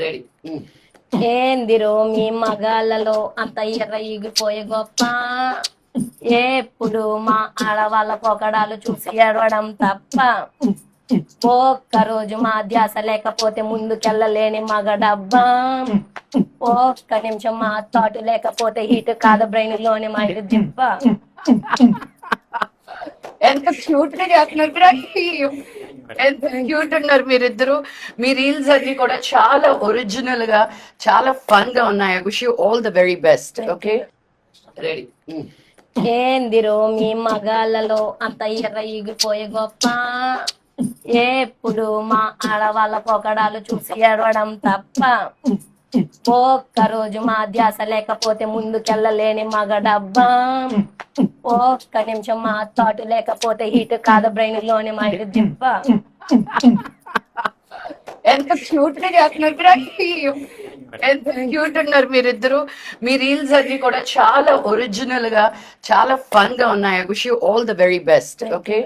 Ready. ఏందిరో మీ మగాళ్ళలో అంత ఎర్రగిపోయే గొప్ప, ఎప్పుడు మా ఆడవాళ్ళ పొకడాలు చూసి ఏడవడం తప్ప, ఒక్క రోజు మా ధ్యాస లేకపోతే ముందుకెళ్ళలేని మగడబ్బా, ఒక్క నిమిషం మా థాట్ లేకపోతే హీట్ కాదు బ్రెయిన్ లోని మైండ్ జిప్ప. ఎంత క్యూట్ గా చేస్తున్నారు, ఎంత క్యూట్ ఉన్నారు మీరిద్దరు. మీ రీల్స్ అన్ని కూడా చాలా ఒరిజినల్ గా, చాలా ఫన్ గా ఉన్నాయి. I wish you all the very best. Okay, ready. ఏందిరో మీ మగాళ్ళలో అంత ఎర్రగిపోయే గొప్ప, ఎప్పుడు మా ఆడవాళ్ళ పొకడాలు చూసి ఏడవడం తప్ప, ఒక్క రోజు మా ధ్యాస లేకపోతే ముందుకెళ్ళలేని మగడబ్బా, ఒక్క నిమిషం మా థాట్ లేకపోతే హీట్ కాదు బ్రెయిన్ లోని మైండ్ జిప్ప. ఎంత క్యూట్ గా చేస్తున్నారు, ఎంత క్యూట్ ఉన్నారు మీరిద్దరు. మీ రీల్స్ అన్ని కూడా చాలా ఒరిజినల్ గా, చాలా ఫన్ గా ఉన్నాయి. I wish you all the very best. Okay.